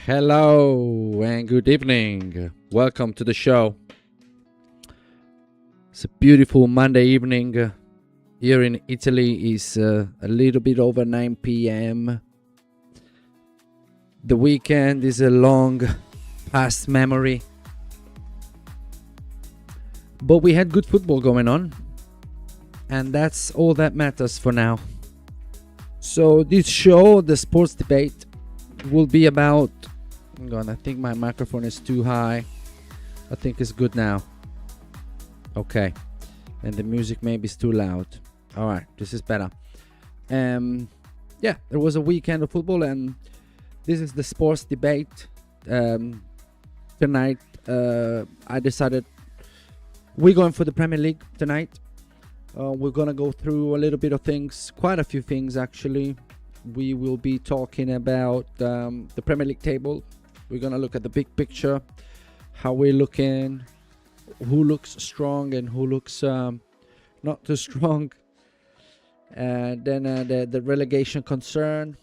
Hello and good evening. Welcome to the show. It's a beautiful Monday evening. Here in Italy is a little bit over 9 p.m. The weekend is a long past memory. But we had good football going on. And that's all that matters for now. So this show, the sports debate, will be about... Hang on, I think my microphone is too high. I think it's good now. Okay. And the music maybe is too loud. Alright, this is better. Yeah, there was a weekend of football and this is the sports debate. Tonight, I decided we're going for the Premier League tonight. We're gonna go through a little bit of things, quite a few things actually. We will be talking about the Premier League table. We're gonna look at the big picture, how we're looking, who looks strong and who looks not too strong. And then the relegation concern.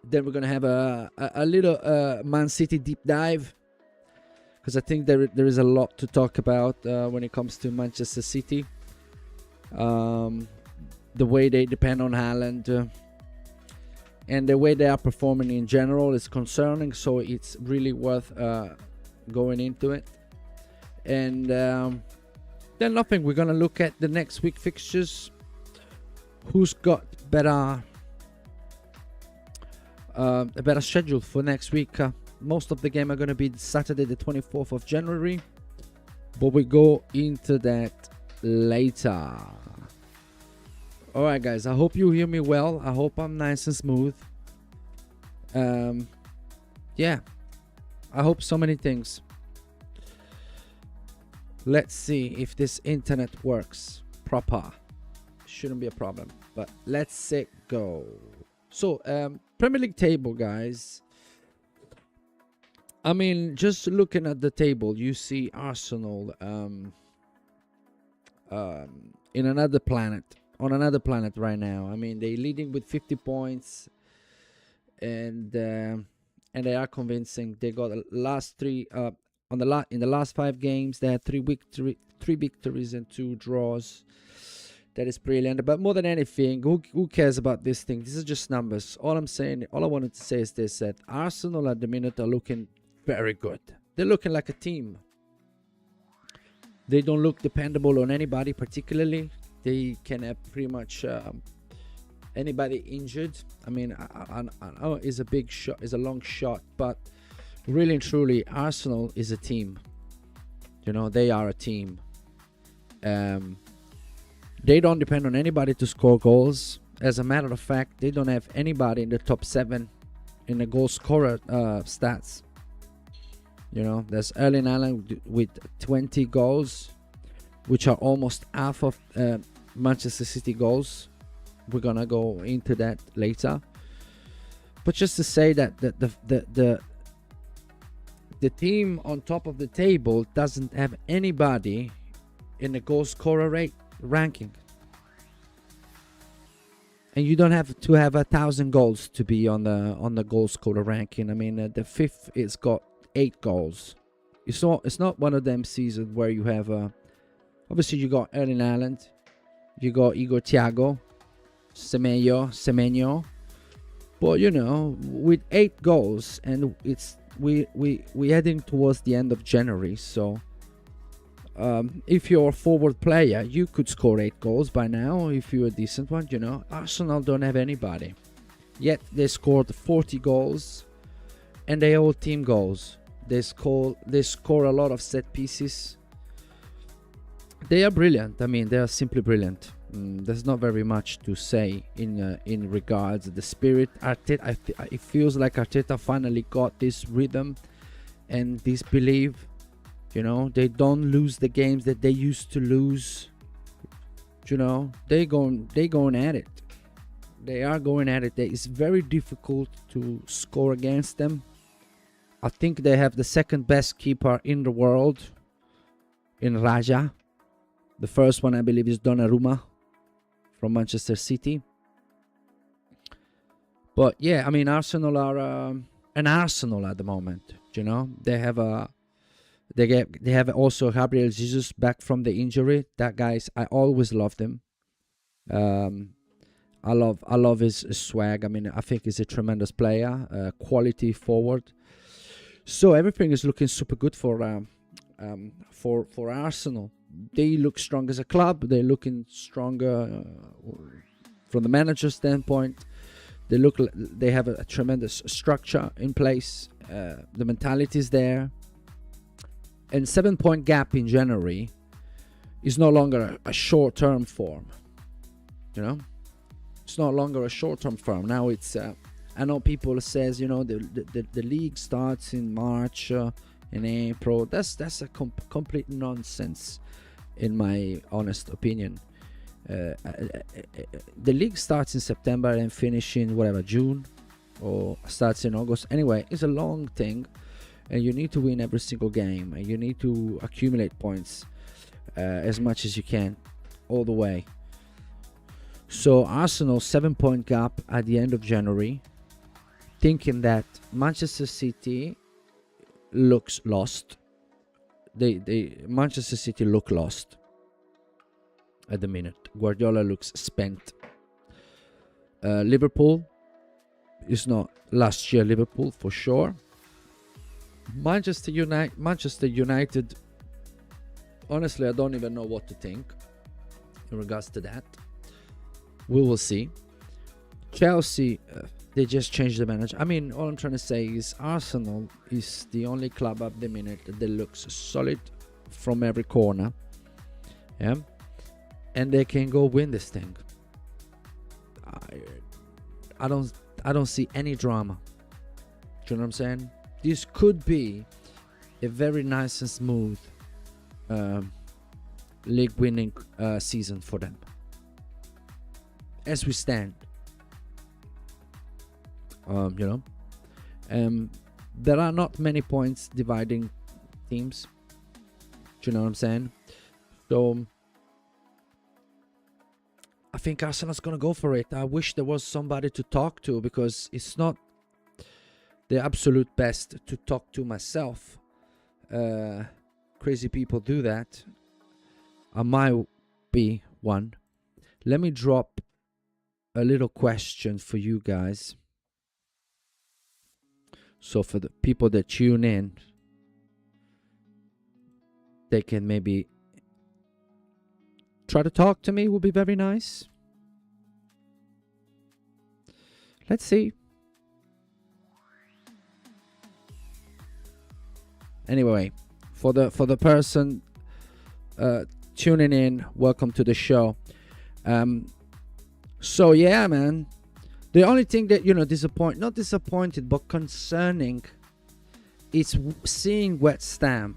Then we're gonna have a little Man City deep dive, because I think there is a lot to talk about when it comes to Manchester City. The way they depend on Haaland and the way they are performing in general is concerning, so it's really worth going into it. And then nothing, we're gonna look at the next week fixtures, who's got a better schedule for next week. Most of the game are gonna be Saturday the 24th of January, but we go into that later. Alright guys, I hope you hear me well. I hope I'm nice and smooth. Yeah, I hope so many things. Let's see if this internet works proper. Shouldn't be a problem, but let's go. So Premier League table, guys. I mean, just looking at the table, you see Arsenal in another planet, on another planet right now. I mean, they're leading with 50 points, and they are convincing. They got the last three in the last 5 games. They had 3 victories and 2 draws. That is brilliant. But more than anything, who cares about this thing? This is just numbers. All I wanted to say is this: that Arsenal at the minute are looking very good. They're looking like a team. They don't look dependable on anybody particularly. They can have pretty much anybody injured. I mean, I know it's a big shot, it's a long shot, but really and truly, Arsenal is a team. You know, they are a team. They don't depend on anybody to score goals. As a matter of fact, they don't have anybody in the top 7 in the goal scorer stats. You know, there's Erling Haaland with 20 goals, which are almost half of Manchester City goals. We're gonna go into that later. But just to say that the team on top of the table doesn't have anybody in the goal scorer ranking. And you don't have to have 1,000 goals to be on the goal scorer ranking. I mean, the 5th is got 8 goals. It's not one of them seasons where you have obviously you got Erling Haaland, you got Igor Thiago, Semenyo, but you know, with 8 goals, and we heading towards the end of January, so if you're a forward player, you could score 8 goals by now if you're a decent one. You know, Arsenal don't have anybody, yet they scored 40 goals, and they all team goals. They score a lot of set pieces. They are brilliant. I mean, they are simply brilliant. There's not very much to say in regards to the spirit. Arteta, it feels like Arteta finally got this rhythm and this belief. You know, they don't lose the games that they used to lose. You know, they going at it. They are going at it. It's very difficult to score against them. I think they have the second best keeper in the world in Raja. The first one, I believe, is Donnarumma from Manchester City. But yeah, I mean, Arsenal are an Arsenal at the moment. They have they have also Gabriel Jesus back from the injury. That guy's, I always loved him. Um, I love his swag. I mean, I think he's a tremendous player, quality forward. So everything is looking super good for Arsenal. They look strong as a club. They're looking stronger from the manager standpoint. They have a tremendous structure in place. The mentality is there, and 7 point gap in January is no longer a short-term form. It's no longer a short-term form. Now it's. I know people says the league starts in March, in April. That's a complete nonsense, in my honest opinion. The league starts in September and finish in whatever, June, or starts in August. Anyway, it's a long thing, and you need to win every single game, and you need to accumulate points as much as you can all the way. So Arsenal 7 point gap at the end of January, thinking that Manchester City looks lost. Manchester City look lost at the minute. Guardiola looks spent. Liverpool is not last year Liverpool for sure. Manchester United. Honestly, I don't even know what to think in regards to that. We will see. Chelsea, they just changed the manager. I mean, all I'm trying to say is Arsenal is the only club at the minute that looks solid from every corner. Yeah. And they can go win this thing. I don't see any drama. Do you know what I'm saying? This could be a very nice and smooth league winning season for them. As we stand. There are not many points dividing teams. Do you know what I'm saying? So I think Arsenal's gonna go for it. I wish there was somebody to talk to, because it's not the absolute best to talk to myself. Crazy people do that. I might be one. Let me drop a little question for you guys. So for the people that tune in, they can maybe try to talk to me. Would be very nice. Let's see. Anyway, for the person tuning in, welcome to the show. So yeah, man. The only thing that not disappointed, but concerning, is seeing West Ham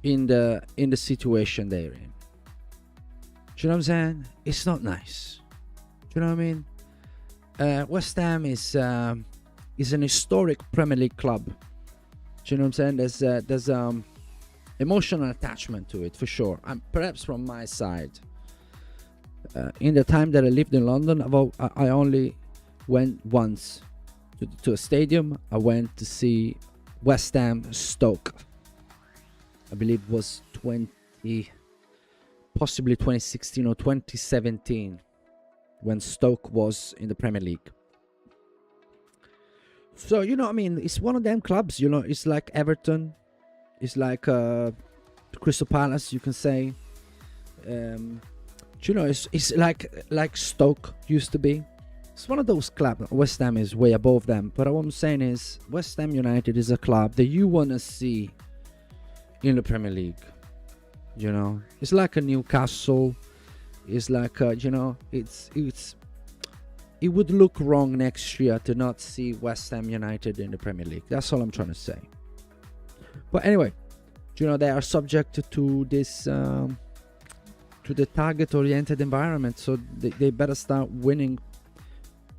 in the situation they're in. Do you know what I'm saying? It's not nice. Do you know what I mean? West Ham is an historic Premier League club. Do you know what I'm saying? There's emotional attachment to it for sure. Perhaps from my side. In the time that I lived in London, I only went once to a stadium. I went to see West Ham Stoke. I believe it was possibly 2016 or 2017, when Stoke was in the Premier League. So it's one of them clubs. It's like Everton, it's like Crystal Palace, you can say. It's like Stoke used to be. It's one of those clubs. West Ham is way above them. But what I'm saying is, West Ham United is a club that you want to see in the Premier League. It's like a Newcastle. It's like it would look wrong next year to not see West Ham United in the Premier League. That's all I'm trying to say. But anyway, they are subject to this to the target-oriented environment, so they better start winning,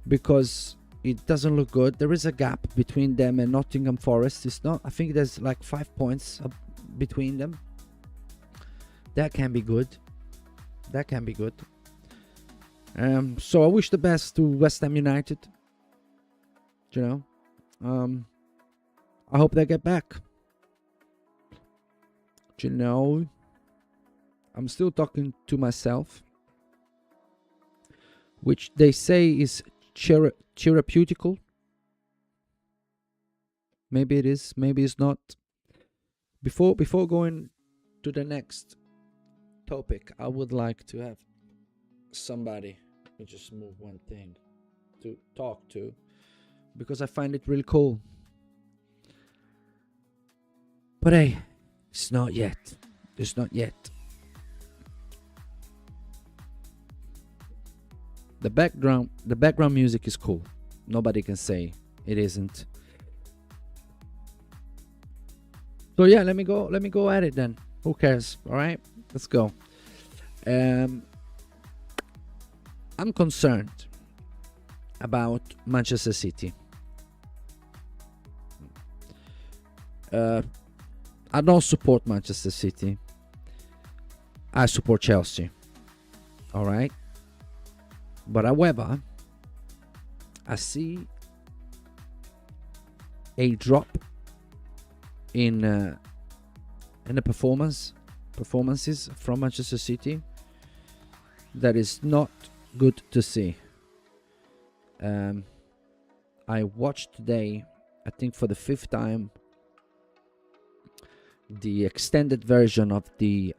because it doesn't look good. There is a gap between them and Nottingham Forest. I think there's like 5 points between them. That can be good. So I wish the best to West Ham United. I hope they get back. Do you know, I'm still talking to myself, which they say is therapeutical. Maybe it is, maybe it's not. Before going to the next topic, I would like to have somebody, let me just move one thing, to talk to, because I find it really cool. But hey, it's not yet. It's not yet. The background music is cool. Nobody can say it isn't. So yeah, let me go at it then. Who cares? All right, let's go. I'm concerned about Manchester City. I don't support Manchester City. I support Chelsea. All right. But however, I see a drop in the performances from Manchester City that is not good to see. I watched today, I think for the 5th time, the extended version of the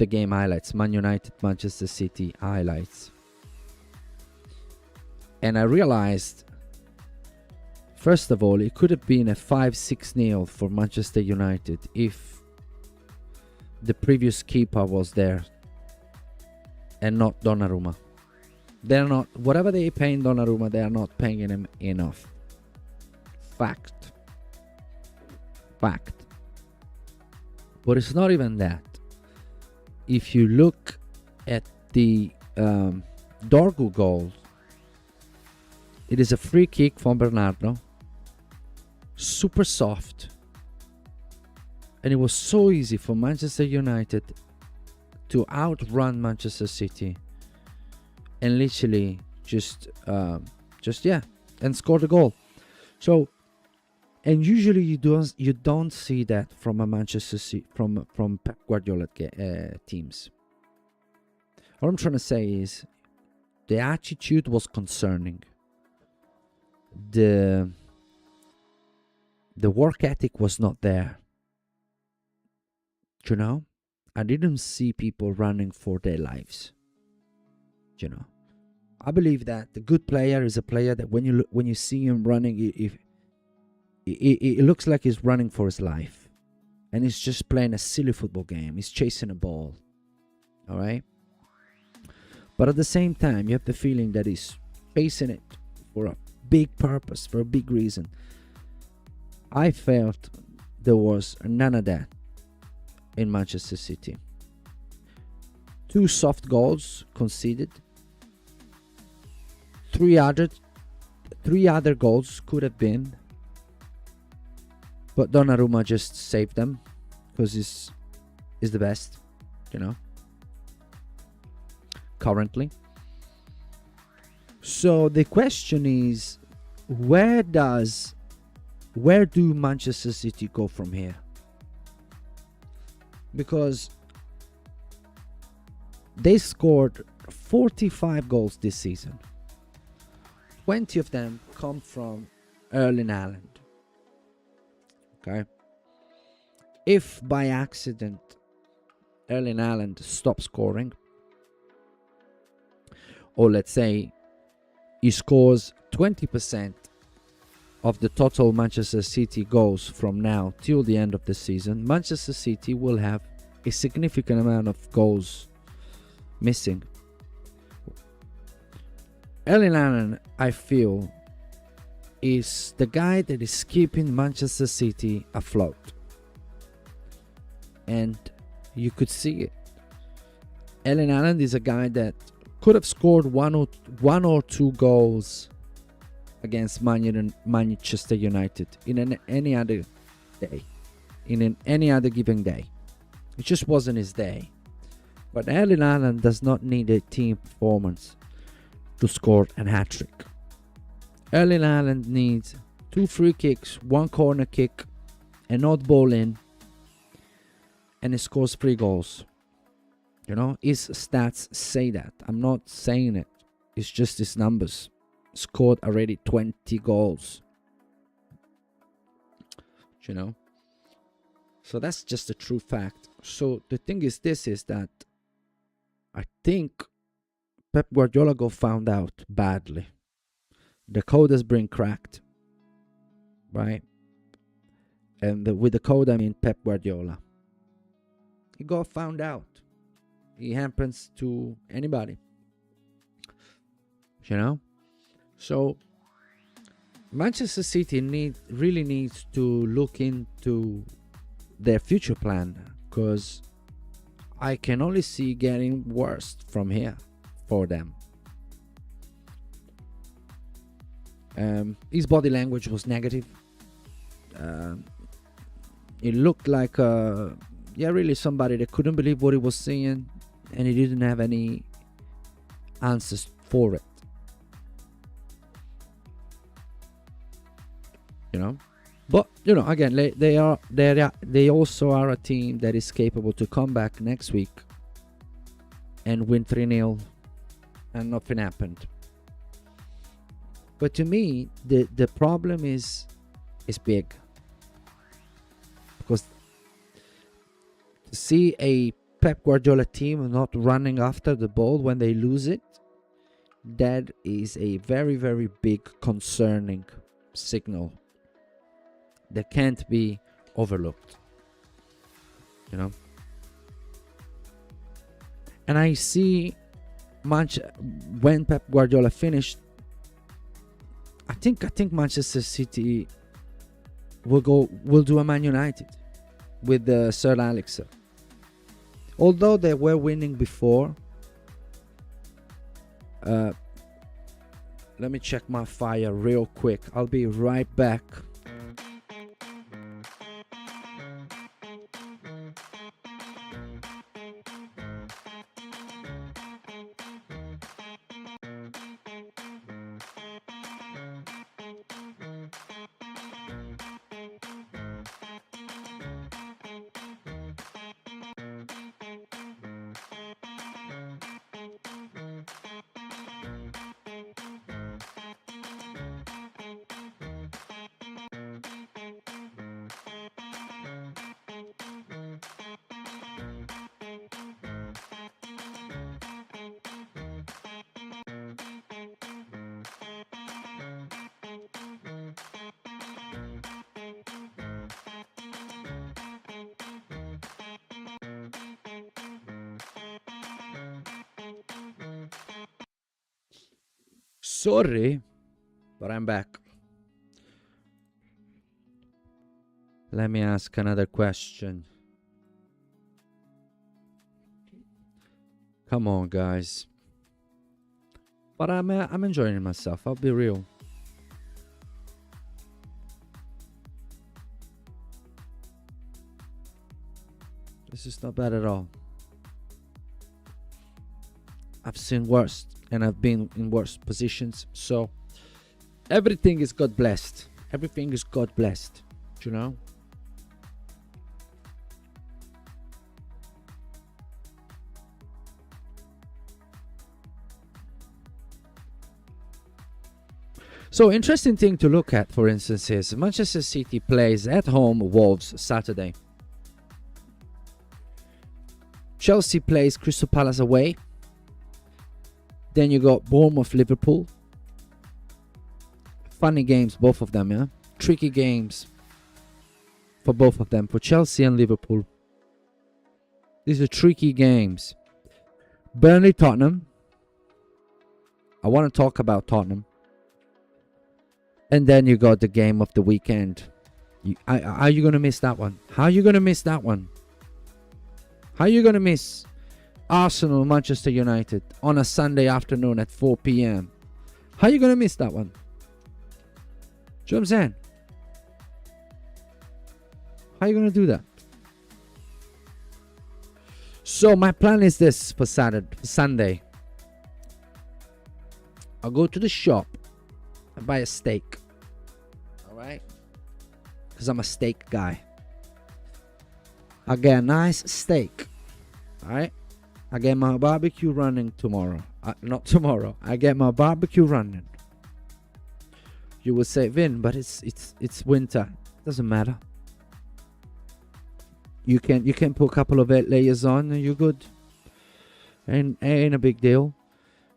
game highlights, Man United Manchester City highlights, and I realized, first of all, it could have been a 5-6-0 for Manchester United if the previous keeper was there and not Donnarumma. They're not, whatever they paying Donnarumma, they are not paying him enough. Fact. But it's not even that. If you look at the Dorgu goal, it is a free kick from Bernardo, super soft, and it was so easy for Manchester United to outrun Manchester City and literally just and score the goal. So, and usually you don't see that from a Manchester City, from Pep Guardiola teams. What I'm trying to say is the attitude was concerning. The work ethic was not there. You know, I didn't see people running for their lives. You know, I believe that the good player is a player that when you see him running, it looks like he's running for his life, and he's just playing a silly football game. He's chasing a ball, all right? But at the same time, you have the feeling that he's facing it for a big purpose, for a big reason. I felt there was none of that in Manchester City. 2 soft goals conceded. 3 other goals could have been, but Donnarumma just saved them because he's the best, you know, currently. So the question is, where do Manchester City go from here? Because they scored 45 goals this season. 20 of them come from Erling Haaland. Okay. If by accident Erling Haaland stops scoring, or let's say he scores 20% of the total Manchester City goals from now till the end of the season, Manchester City will have a significant amount of goals missing. Erling Haaland, I feel, is the guy that is keeping Manchester City afloat. And you could see it. Erling Haaland is a guy that could have scored one or two goals against Manchester United in any other day, in any other given day. It just wasn't his day. But Erling Haaland does not need a team performance to score a hat-trick. Erling Haaland needs 2 free kicks, 1 corner kick, an odd ball in, and he scores 3 goals. You know, his stats say that. I'm not saying it. It's just his numbers. Scored already 20 goals. You know? So that's just a true fact. So the thing is that I think Pep Guardiola got found out badly. The code has been cracked. Right? And with the code I mean Pep Guardiola. He got found out. It happens to anybody. You know? So Manchester City really needs to look into their future plan, because I can only see getting worse from here for them. His body language was negative. It looked like really somebody that couldn't believe what he was seeing, and he didn't have any answers for it. You know, but you know, again, they also are a team that is capable to come back next week and win 3-0, and nothing happened. But to me, the problem is big, because to see a Pep Guardiola team not running after the ball when they lose it, that is a very, very big concerning signal that can't be overlooked. You know? And I see when Pep Guardiola finished, I think Manchester City will do a Man United with Sir Alex. Although they were winning before, let me check my fire real quick. I'll be right back. Sorry, but I'm back. Let me ask another question. Come on, guys. But I'm enjoying myself. I'll be real. This is not bad at all. I've seen worse, and I've been in worse positions. So everything is God blessed. Everything is God blessed. You know? So interesting thing to look at, for instance, is Manchester City plays at home Wolves Saturday. Chelsea plays Crystal Palace away. Then you got Bournemouth, Liverpool. Funny games, both of them, yeah? Tricky games for both of them, for Chelsea and Liverpool. These are tricky games. Burnley, Tottenham. I want to talk about Tottenham. And then you got the game of the weekend. Are you going to miss that one? How are you going to miss that one? How are you going to miss Arsenal, Manchester United on a Sunday afternoon at 4 p.m. How are you going to miss that one? Do you know what I'm saying? How are you going to do that? So my plan is this for Sunday. I'll go to the shop and buy a steak. All right? Because I'm a steak guy. I get a nice steak. All right? I get my barbecue running tomorrow. Not tomorrow. I get my barbecue running. You will say, Vin, but it's winter. Doesn't matter. You can put a couple of layers on and you're good. Ain't a big deal.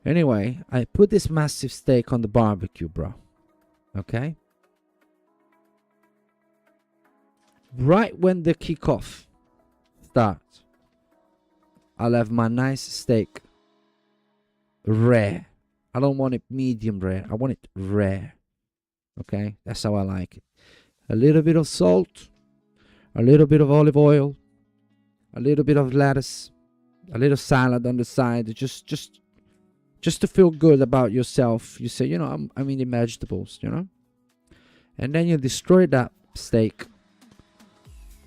Anyway, I put this massive steak on the barbecue, bro. Okay? Right when the kickoff starts, I'll have my nice steak rare. I don't want it medium rare. I want it rare. Okay? That's how I like it. A little bit of salt, a little bit of olive oil, a little bit of lettuce, a little salad on the side, just to feel good about yourself. You say, you know, I'm eating vegetables, you know? And then you destroy that steak.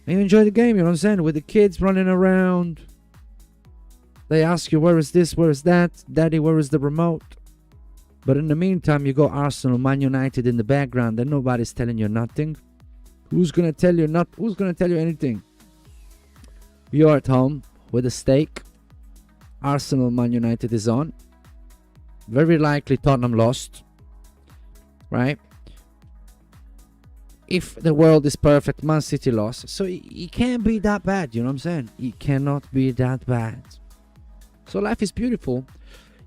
And you enjoy the game, you know what I'm saying? With the kids running around. They ask you, where is this, where is that? Daddy, where is the remote? But in the meantime, you got Arsenal, Man United in the background, and nobody's telling you nothing. Who's gonna tell you who's gonna tell you anything? You're at home with a steak. Arsenal, Man United is on. Very likely Tottenham lost. Right? If the world is perfect, Man City lost. So it can't be that bad, you know what I'm saying? It cannot be that bad. So life is beautiful,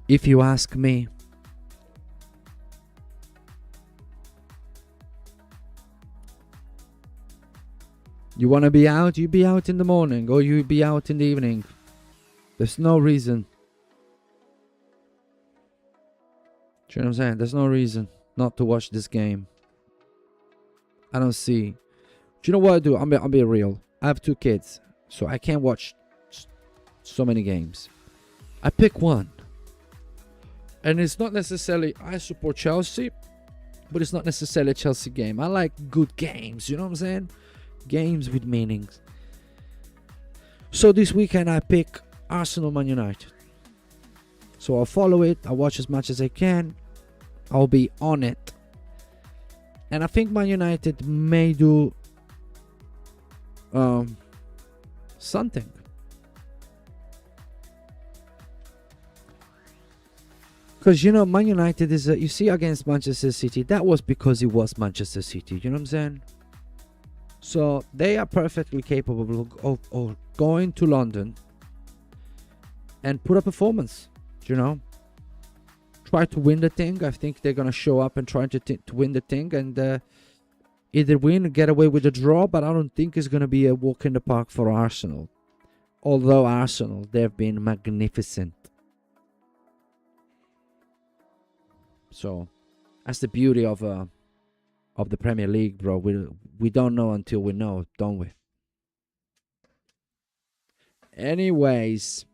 if you ask me. You want to be out, you be out in the morning, or you be out in the evening. There's no reason. Do you know what I'm saying? There's no reason not to watch this game. I don't see. Do you know what I do? I'll be real. I have 2 kids, so I can't watch so many games. I pick one. And it's not necessarily I support Chelsea, but it's not necessarily a Chelsea game. I like good games, you know what I'm saying? Games with meanings. So this weekend I pick Arsenal Man United. So I'll follow it. I'll watch as much as I can. I'll be on it. And I think Man United may do something. Because, you know, Man United is, you see, against Manchester City, that was because it was Manchester City. You know what I'm saying? So they are perfectly capable of going to London and put a performance, you know. Try to win the thing. I think they're going to show up and try to win the thing and either win or get away with a draw. But I don't think it's going to be a walk in the park for Arsenal. Although Arsenal, they've been magnificent. So that's the beauty of the Premier League, bro. We don't know until we know, don't we? Anyways,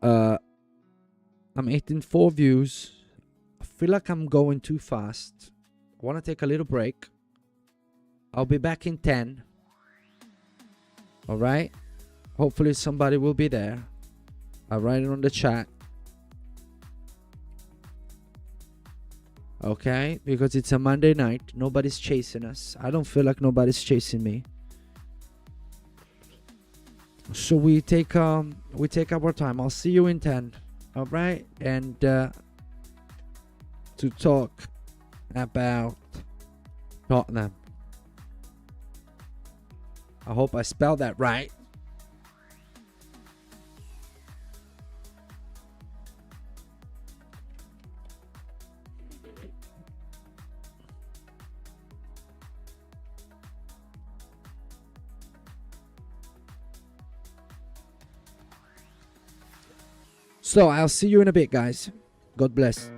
I'm 4 views. I feel like I'm going too fast. I want to take a little break. I'll be back in 10. All right. Hopefully somebody will be there. I'll write it on the chat. Okay, because it's a Monday night. Nobody's chasing us. I don't feel like nobody's chasing me. So we take our time. I'll see you in 10. All right, and to talk about Tottenham. I hope I spelled that right. So I'll see you in a bit, guys. God bless.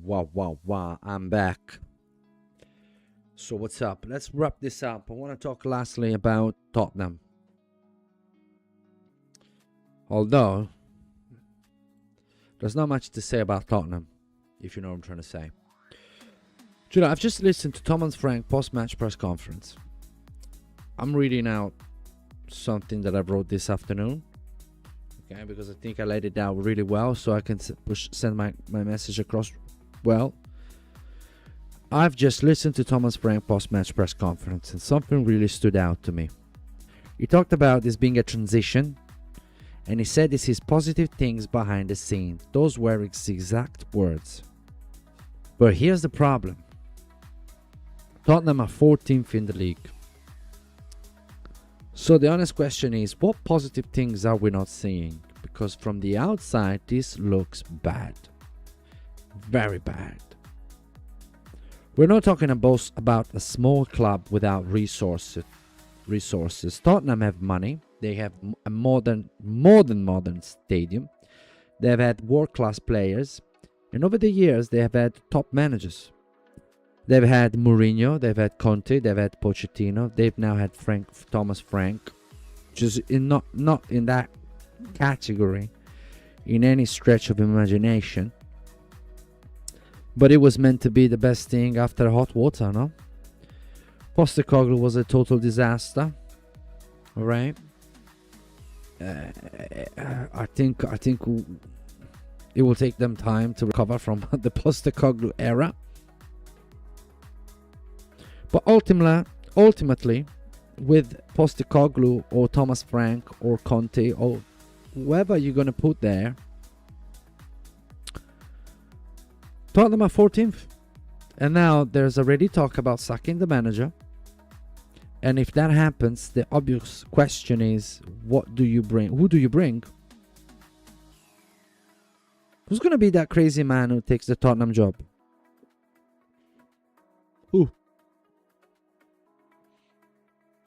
Wow, I'm back. So what's up? Let's wrap this up. I want to talk lastly about Tottenham. Although, there's not much to say about Tottenham, if you know what I'm trying to say. Do you know, I've just listened to Thomas Frank post-match press conference. I'm reading out something that I wrote this afternoon. Okay, because I think I laid it out really well, so I can send my message across well. I've just listened to Thomas Frank post-match press conference, and something really stood out to me. He talked about this being a transition, and he said this is positive things behind the scene. Those were his exact words. But here's the problem. Tottenham are 14th in the league. So the honest question is, what positive things are we not seeing? Because from the outside, this looks bad. Very bad. We're not talking about a small club without resources. Tottenham have money. They have a modern stadium. They've had world-class players. And over the years, they have had top managers. They've had Mourinho, they've had Conte, they've had Pochettino. They've now had Thomas Frank, which is not in that category in any stretch of imagination. But it was meant to be the best thing after hot water, no? Postecoglou was a total disaster. All right. I think it will take them time to recover from the Postecoglou era. But ultimately, with Postecoglou or Thomas Frank or Conte or whoever you're going to put there, Tottenham are 14th. And now there's already talk about sacking the manager. And if that happens, the obvious question is, what do you bring? Who do you bring? Who's going to be that crazy man who takes the Tottenham job? Who?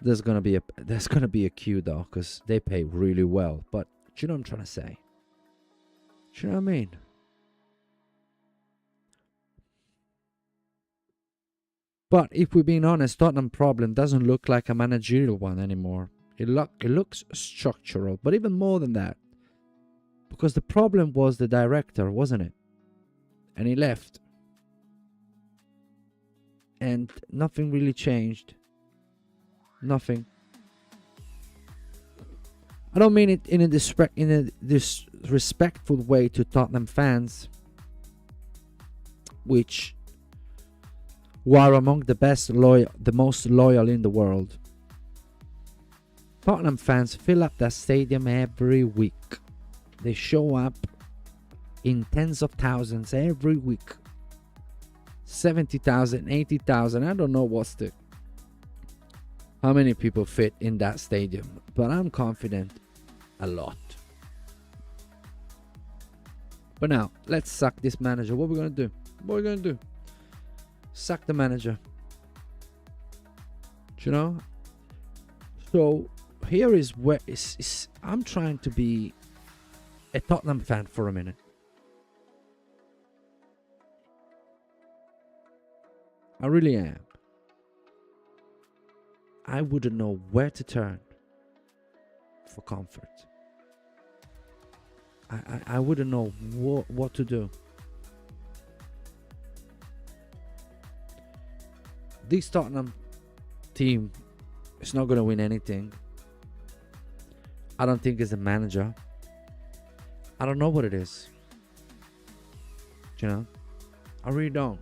There's gonna be a queue though, because they pay really well. But do you know what I'm trying to say? Do you know what I mean? But if we're being honest, Tottenham problem doesn't look like a managerial one anymore. It looks structural, but even more than that. Because the problem was the director, wasn't it? And he left. And nothing really changed. Nothing. I don't mean it in a disrespectful way to Tottenham fans, who are among the most loyal in the world. Tottenham fans fill up that stadium every week. They show up in tens of thousands every week. 70,000, 80,000. I don't know how many people fit in that stadium, but I'm confident a lot. But now, let's sack this manager. What are we going to do? What are we going to do? Sack the manager. Do you know? So, here is where I'm trying to be a Tottenham fan for a minute. I really am. I wouldn't know where to turn for comfort. I wouldn't know what to do. This Tottenham team is not going to win anything. I don't think it's a manager. I don't know what it is. You know? I really don't.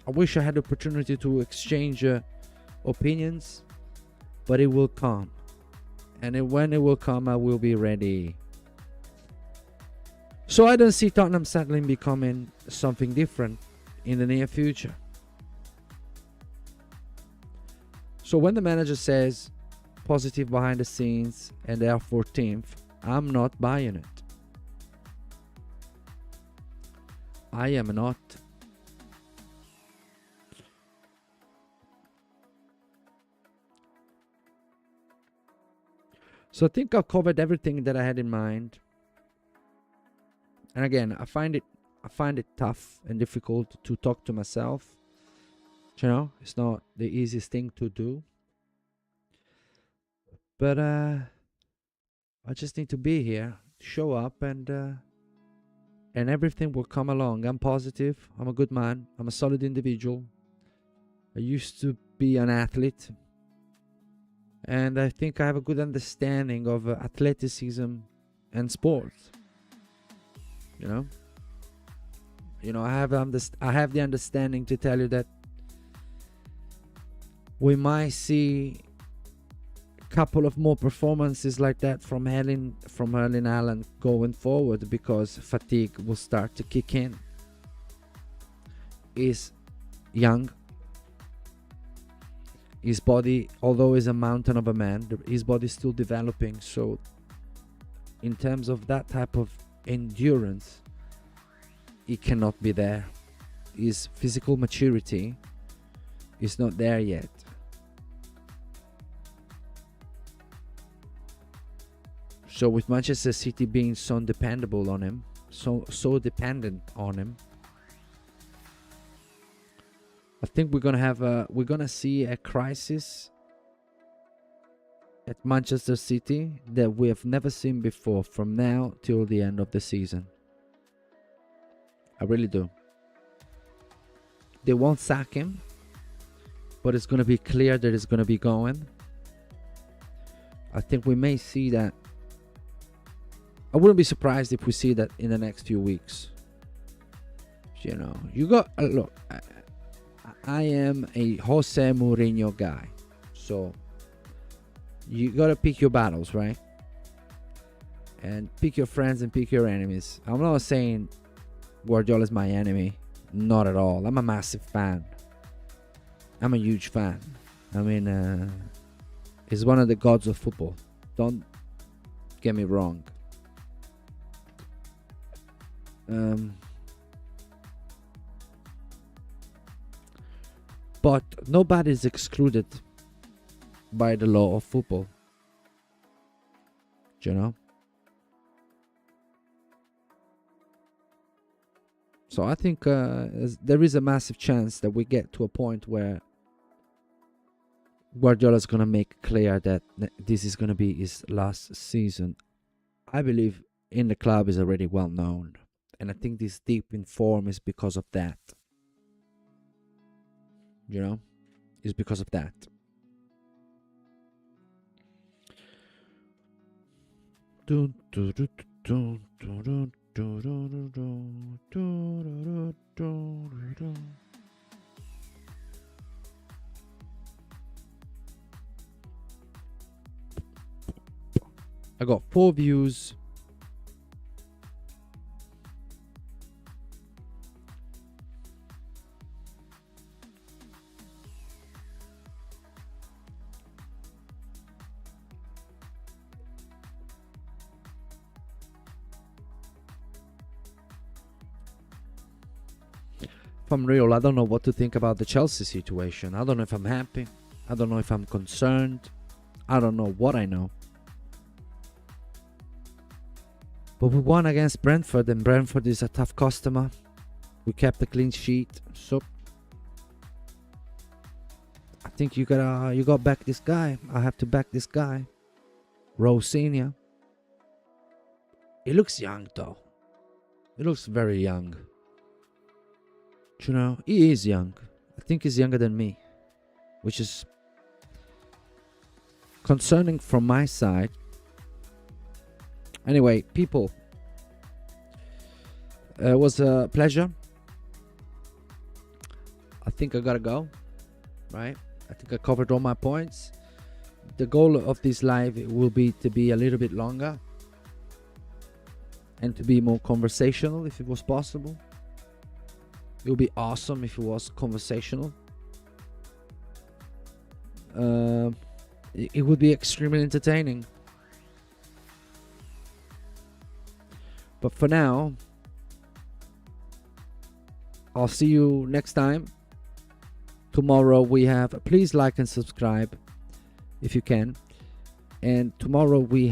I wish I had the opportunity to exchange opinions. But it will come. And when it will come, I will be ready. So I don't see Tottenham settling becoming something different in the near future. So when the manager says positive behind the scenes and they are 14th, I'm not buying it. I am not. So I think I've covered everything that I had in mind. And again, I find it I find it tough and difficult to talk to myself. It's not the easiest thing to do. But I just need to be here, show up, and everything will come along. I'm positive. I'm a good man. I'm a solid individual. I used to be an athlete, and I think I have a good understanding of athleticism and sports. I have the understanding to tell you that we might see a couple of more performances like that from Erling Haaland going forward, because fatigue will start to kick in. He's young. His body, although is a mountain of a man, his body is still developing. So in terms of that type of endurance, he cannot be there. His physical maturity is not there yet. So with Manchester City being so dependable on him, so dependent on him, I think we're gonna see a crisis at Manchester City that we have never seen before from now till the end of the season. I really do. They won't sack him, but it's gonna be clear that it's gonna be going. I think we may see that. I wouldn't be surprised if we see that in the next few weeks. You got look. I am a Jose Mourinho guy, so you gotta pick your battles, right? And pick your friends and pick your enemies. I'm not saying Guardiola is my enemy, not at all. I'm a massive fan. I'm a huge fan. I mean, he's one of the gods of football. Don't get me wrong. But nobody is excluded by the law of football. So I think there is a massive chance that we get to a point where Guardiola is going to make clear that this is going to be his last season. I believe in the club is already well known. And I think this deep in form is because of that. It's because of that. I got 4 views. If I'm real, I don't know what to think about the Chelsea situation. I don't know if I'm happy. I don't know if I'm concerned. I don't know what I know. But we won against Brentford, and Brentford is a tough customer. We kept a clean sheet, so I think you got back this guy. I have to back this guy, Rose Senior. He looks young though. He looks very young. He is young. I think he's younger than me, which is concerning from my side. Anyway, people, it was a pleasure. I think I gotta go, right? I think I covered all my points. The goal of this live will be to be a little bit longer and to be more conversational if it was possible. It would be awesome if it was conversational. It would be extremely entertaining. But for now, I'll see you next time. Tomorrow we have, please like and subscribe if you can. And tomorrow we